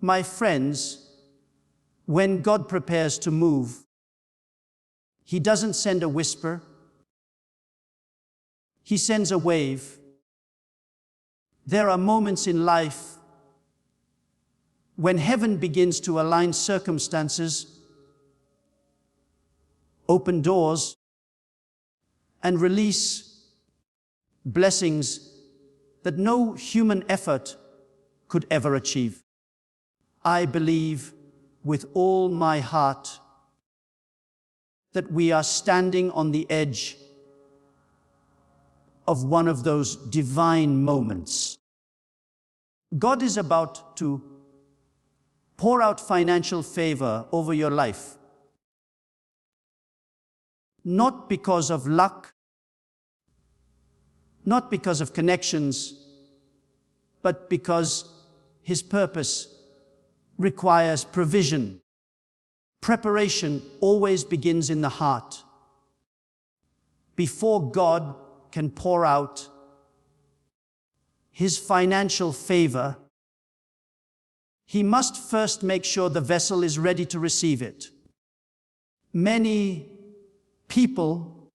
My friends, when God prepares to move, He doesn't send a whisper. He sends a wave. There are moments in life when heaven begins to align circumstances, open doors, and release blessings that no human effort could ever achieve. I believe with all my heart that we are standing on the edge of one of those divine moments. God is about to pour out financial favor over your life, not because of luck, not because of connections, but because His purpose requires provision. Preparation always begins in the heart. Before God can pour out His financial favor, He must first make sure the vessel is ready to receive it. Many people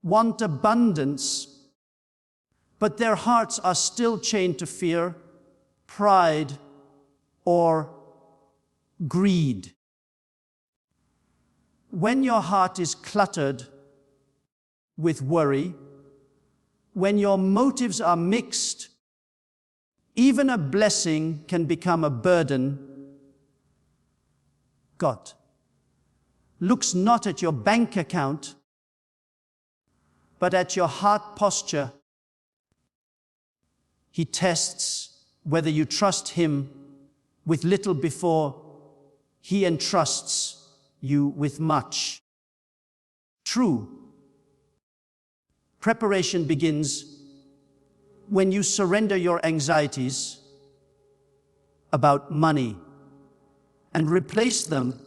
want abundance, but their hearts are still chained to fear, pride, or greed. When your heart is cluttered with worry, when your motives are mixed, even a blessing can become a burden. God looks not at your bank account, but at your heart posture. He tests whether you trust Him with little before He entrusts you with much. True preparation begins when you surrender your anxieties about money and replace them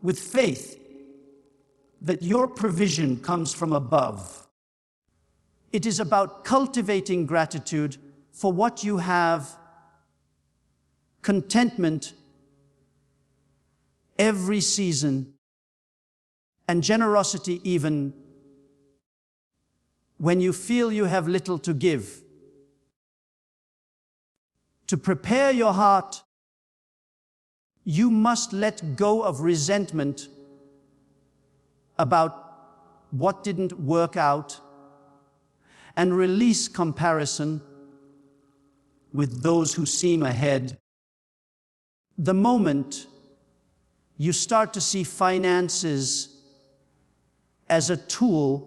with faith that your provision comes from above. It is about cultivating gratitude for what you have, contentment every season, and generosity even when you feel you have little to give. To prepare your heart, you must let go of resentment about what didn't work out and release comparison with those who seem ahead. The moment you start to see finances as a tool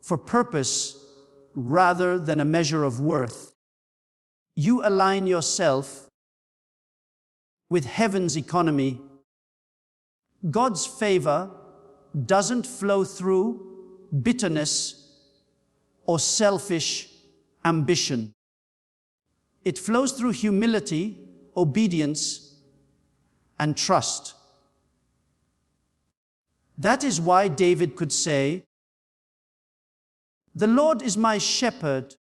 for purpose rather than a measure of worth, you align yourself with heaven's economy. God's favor doesn't flow through bitterness or selfish ambition. It flows through humility, obedience, and trust. That is why David could say, "The Lord is my shepherd,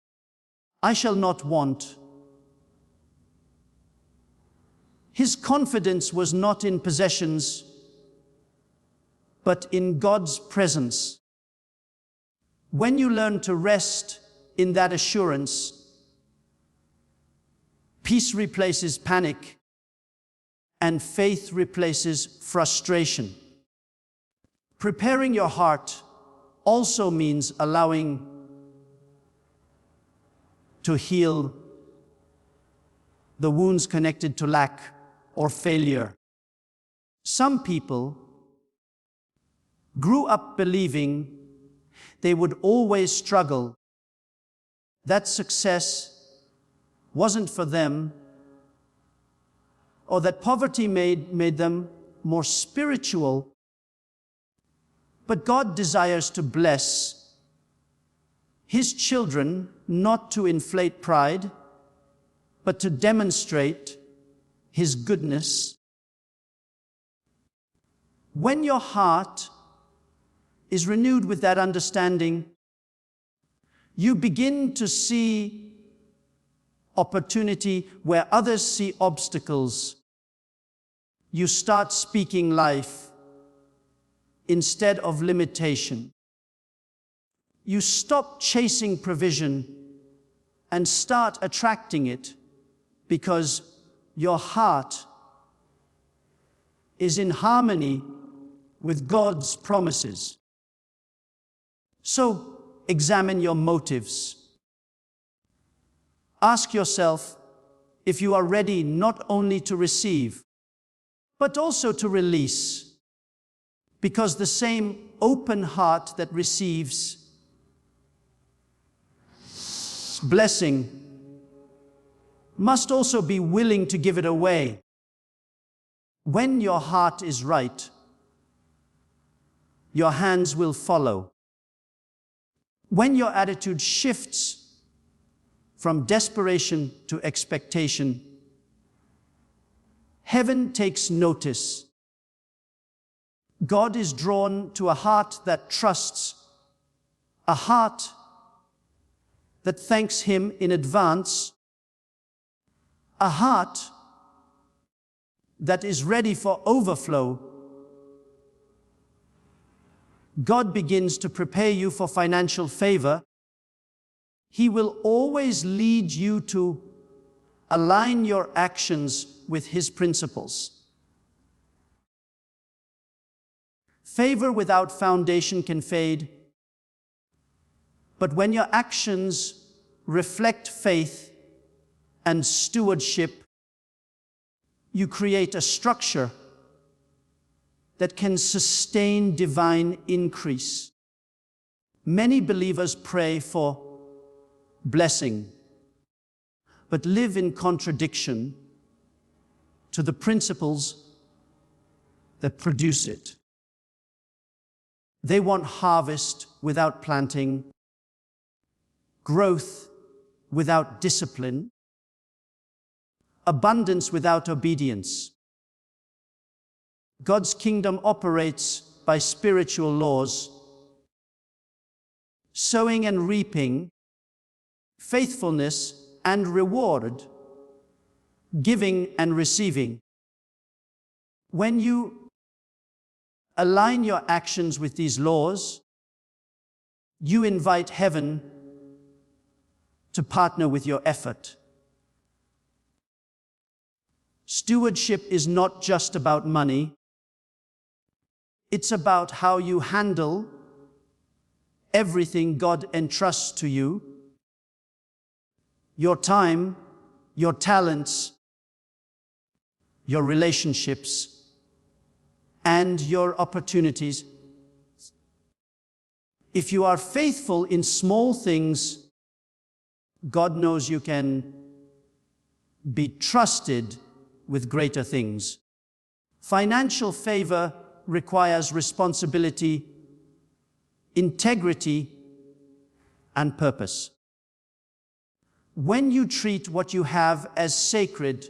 I shall not want." His confidence was not in possessions, but in God's presence. When you learn to rest in that assurance, peace replaces panic, and faith replaces frustration. Preparing your heart also means allowing to heal the wounds connected to lack or failure. Some people grew up believing they would always struggle, that success wasn't for them, or that poverty made them more spiritual. But God desires to bless His children not to inflate pride, but to demonstrate His goodness. When your heart is renewed with that understanding, you begin to see opportunity where others see obstacles. You start speaking life instead of limitation. You stop chasing provision and start attracting it because your heart is in harmony with God's promises. So, examine your motives. Ask yourself if you are ready not only to receive, but also to release, because the same open heart that receives blessing must also be willing to give it away. When your heart is right, your hands will follow. When your attitude shifts from desperation to expectation, heaven takes notice. God is drawn to a heart that trusts, a heart that thanks Him in advance, a heart that is ready for overflow. God begins to prepare you for financial favor. He will always lead you to align your actions with His principles. Favor without foundation can fade, but when your actions reflect faith and stewardship, you create a structure that can sustain divine increase. Many believers pray for blessing, but live in contradiction to the principles that produce it. They want harvest without planting, growth without discipline, abundance without obedience. God's kingdom operates by spiritual laws. Sowing and reaping, faithfulness and reward, giving and receiving. When you align your actions with these laws, you invite heaven to partner with your effort. Stewardship is not just about money. It's about how you handle everything God entrusts to you: your time, your talents, your relationships, and your opportunities. If you are faithful in small things, God knows you can be trusted with greater things. Financial favor requires responsibility, integrity, and purpose. When you treat what you have as sacred,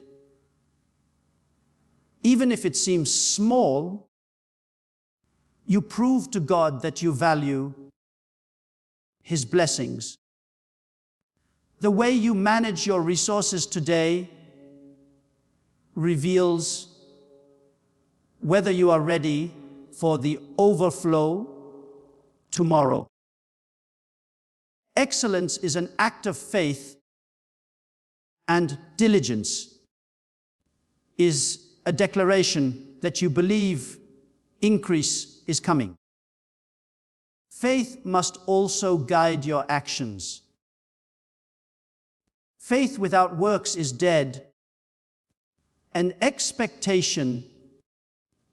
even if it seems small, you prove to God that you value His blessings. The way you manage your resources today reveals whether you are ready for the overflow tomorrow. Excellence is an act of faith, and diligence is a declaration that you believe increase is coming. Faith must also guide your actions. Faith without works is dead, and expectation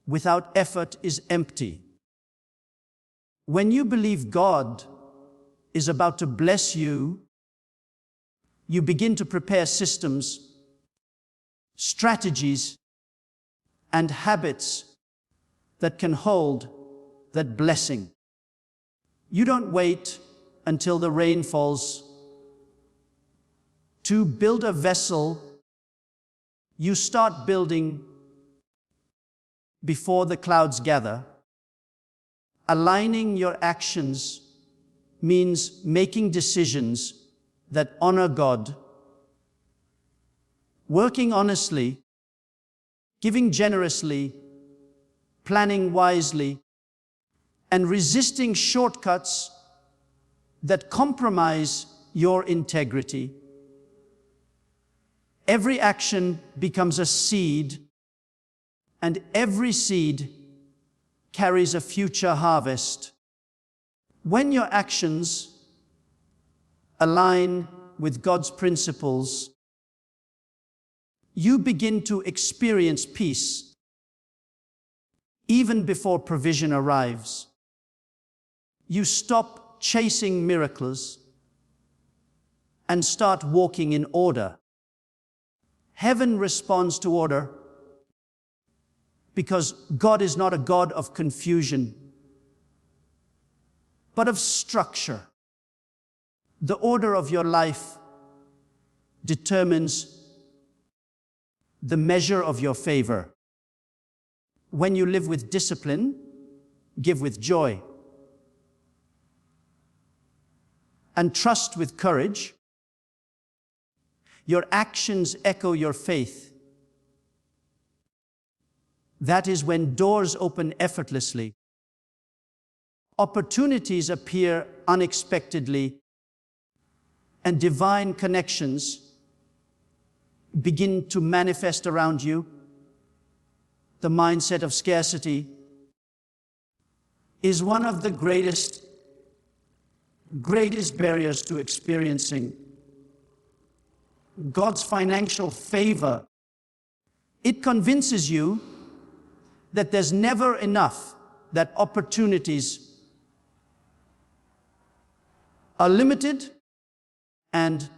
without effort is empty. When you believe God is about to bless you, you begin to prepare systems, strategies, and habits that can hold that blessing. You don't wait until the rain falls to build a vessel. You start building before the clouds gather. Aligning your actions means making decisions that honor God working honestly, giving generously, planning wisely, and resisting shortcuts that compromise your integrity. Every action becomes a seed, and every seed carries a future harvest. When your actions align with God's principles, you begin to experience peace even before provision arrives. You stop chasing miracles and start walking in order. Heaven responds to order because God is not a God of confusion, but of structure. The order of your life determines the measure of your favor. When you live with discipline, give with joy, and trust with courage, your actions echo your faith. That is when doors open effortlessly, opportunities appear unexpectedly, and divine connections begin to manifest around you. The mindset of scarcity is one of the greatest barriers to experiencing God's financial favor. It convinces you that there's never enough, that opportunities are limited, and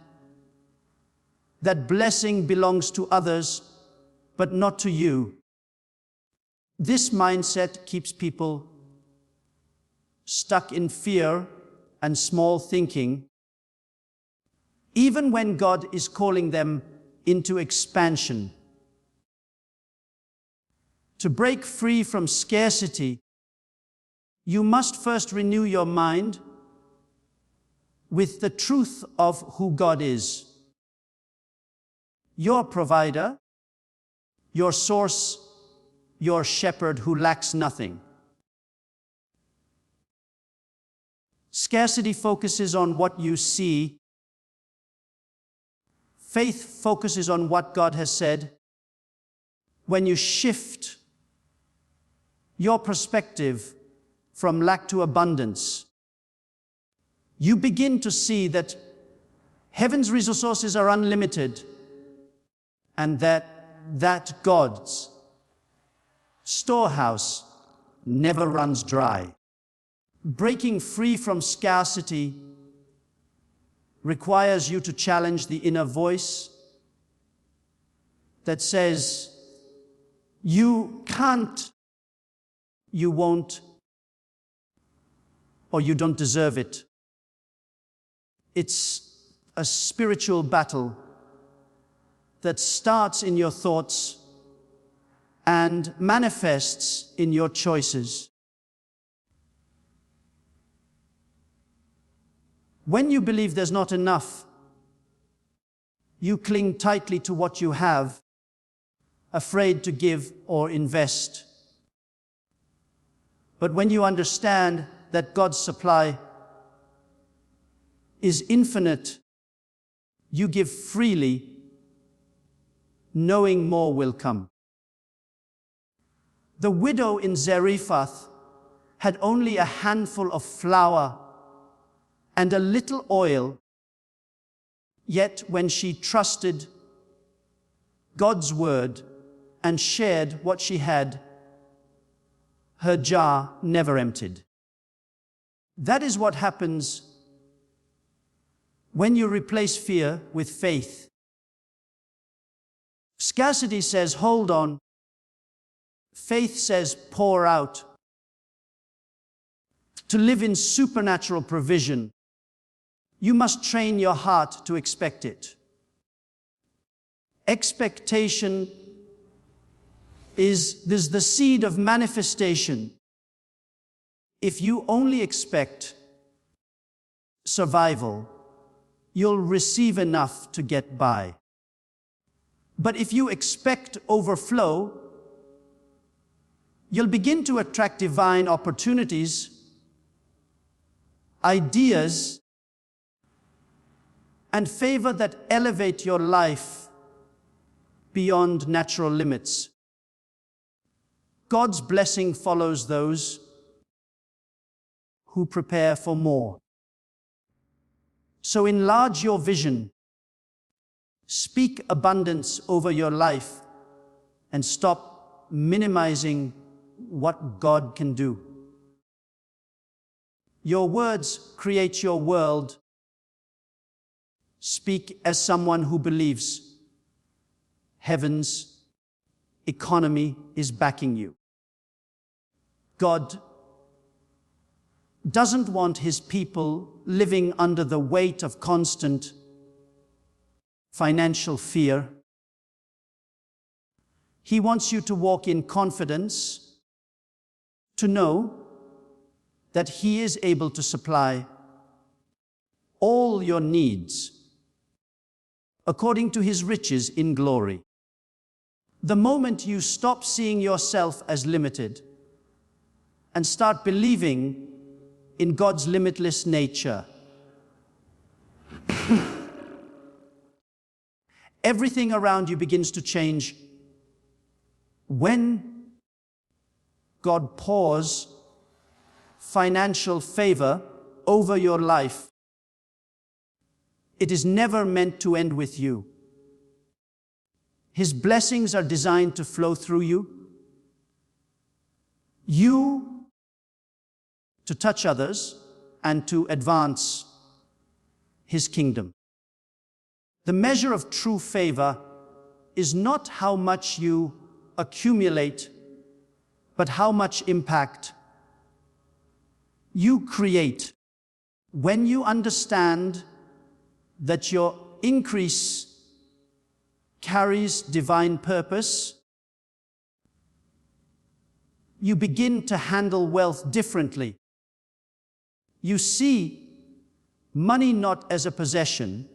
that blessing belongs to others, but not to you. This mindset keeps people stuck in fear and small thinking, even when God is calling them into expansion. To break free from scarcity, you must first renew your mind with the truth of who God is. Your provider, your source, your shepherd who lacks nothing. Scarcity focuses on what you see. Faith focuses on what God has said. When you shift your perspective from lack to abundance, you begin to see that heaven's resources are unlimited, and that God's storehouse never runs dry. Breaking free from scarcity requires you to challenge the inner voice that says, you can't, you won't, or you don't deserve it. It's a spiritual battle that starts in your thoughts and manifests in your choices. When you believe there's not enough, you cling tightly to what you have, afraid to give or invest. But when you understand that God's supply is infinite, you give freely, knowing more will come. The widow in Zarephath had only a handful of flour and a little oil, yet when she trusted God's word and shared what she had, her jar never emptied. That is what happens when you replace fear with faith. Scarcity says, hold on. Faith says, pour out. To live in supernatural provision, you must train your heart to expect it. Expectation is the seed of manifestation. If you only expect survival, you'll receive enough to get by. But if you expect overflow, you'll begin to attract divine opportunities, ideas, and favor that elevate your life beyond natural limits. God's blessing follows those who prepare for more. So enlarge your vision, speak abundance over your life, and stop minimizing what God can do. Your words create your world. Speak as someone who believes heaven's economy is backing you. God doesn't want his people living under the weight of constant financial fear. He wants you to walk in confidence, to know that he is able to supply all your needs according to his riches in glory. The moment you stop seeing yourself as limited and start believing in God's limitless nature, everything around you begins to change. When God pours financial favor over your life, it is never meant to end with you. His blessings are designed to flow through you. You to touch others and to advance his kingdom. The measure of true favor is not how much you accumulate, but how much impact you create. When you understand that your increase carries divine purpose, you begin to handle wealth differently. You see money not as a possession,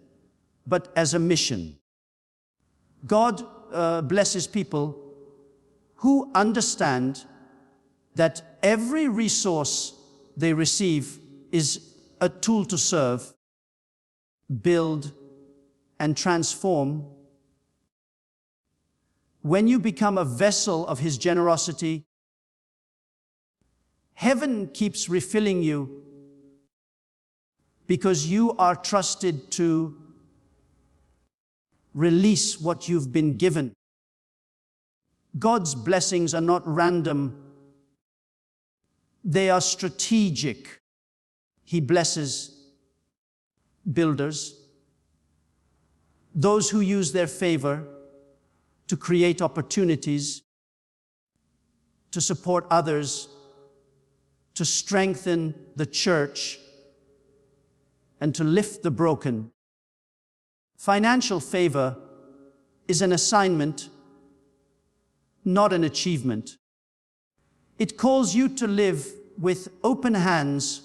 but as a mission. God blesses people who understand that every resource they receive is a tool to serve, build, and transform. When you become a vessel of his generosity, heaven keeps refilling you because you are trusted to release what you've been given. God's blessings are not random. They are strategic. He blesses builders, those who use their favor to create opportunities, to support others, to strengthen the church, and to lift the broken. Financial favor is an assignment, not an achievement. It calls you to live with open hands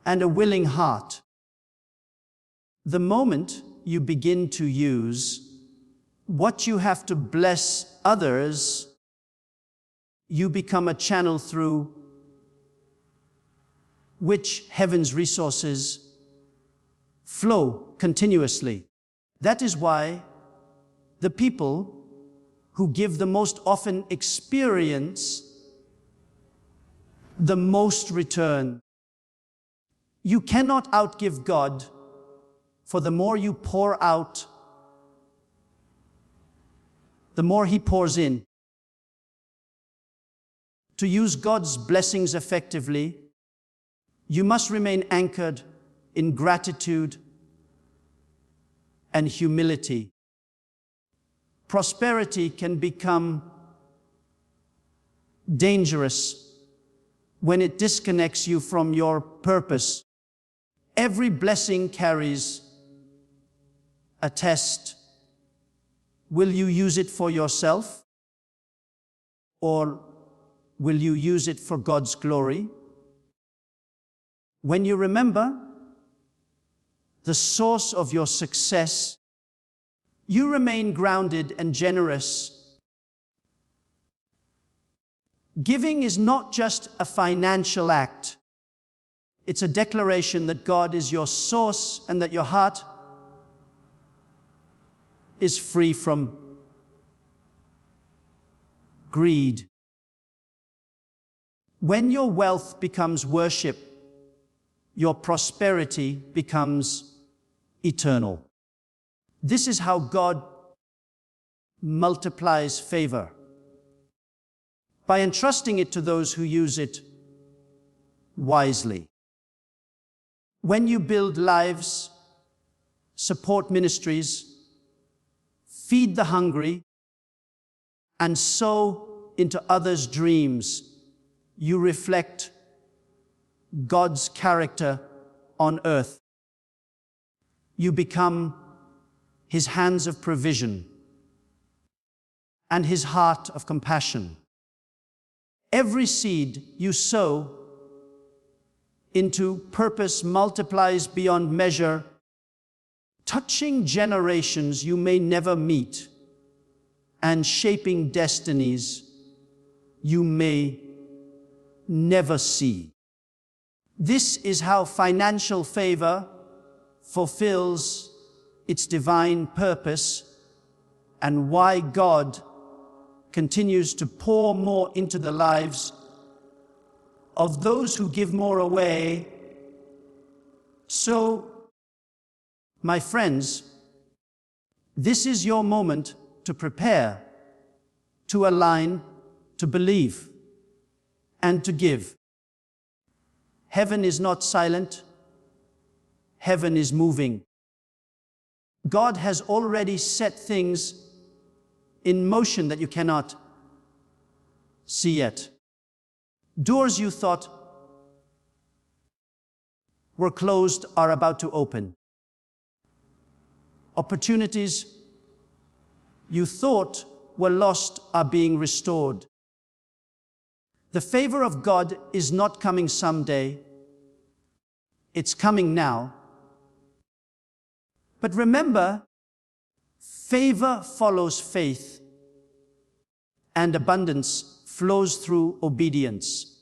and a willing heart. The moment you begin to use what you have to bless others, you become a channel through which heaven's resources flow continuously. That is why the people who give the most often experience the most return. You cannot outgive God, for the more you pour out, the more he pours in. To use God's blessings effectively, you must remain anchored in gratitude and humility. Prosperity can become dangerous when it disconnects you from your purpose. Every blessing carries a test. Will you use it for yourself? Or will you use it for God's glory? When you remember the source of your success You remain grounded and generous. Giving is not just a financial act. It's a declaration that God is your source and that your heart is free from greed. When your wealth becomes worship, your prosperity becomes eternal. This is how God multiplies favor, by entrusting it to those who use it wisely. When you build lives, support ministries, feed the hungry, and sow into others' dreams, you reflect God's character on earth. You become His hands of provision and His heart of compassion. Every seed you sow into purpose multiplies beyond measure, touching generations you may never meet and shaping destinies you may never see. This is how financial favor fulfills its divine purpose, and why God continues to pour more into the lives of those who give more away. So, my friends, this is your moment to prepare, to align, to believe, and to give. Heaven is not silent. Heaven is moving. God has already set things in motion that you cannot see yet. Doors you thought were closed are about to open. Opportunities you thought were lost are being restored. The favor of God is not coming someday. It's coming now. But remember, favor follows faith, and abundance flows through obedience.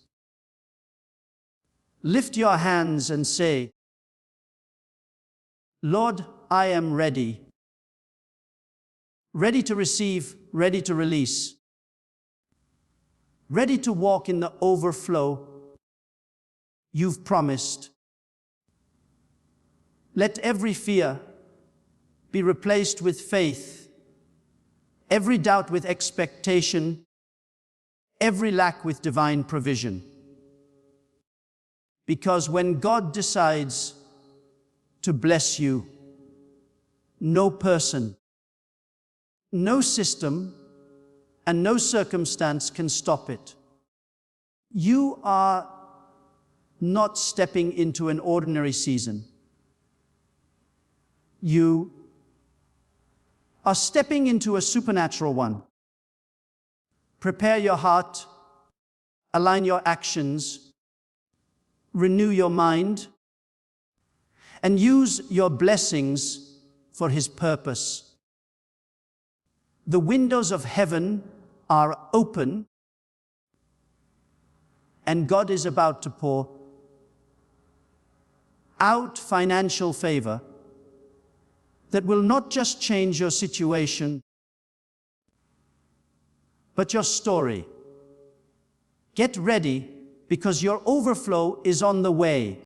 Lift your hands and say, Lord, I am ready. Ready to receive, ready to release. Ready to walk in the overflow you've promised. Let every fear be replaced with faith, every doubt with expectation, every lack with divine provision. Because when God decides to bless you, no person, no system, and no circumstance can stop it. You are not stepping into an ordinary season. You are stepping into a supernatural one. Prepare your heart, align your actions, renew your mind, and use your blessings for His purpose. The windows of heaven are open, and God is about to pour out financial favor that will not just change your situation, but your story. Get ready, because your overflow is on the way.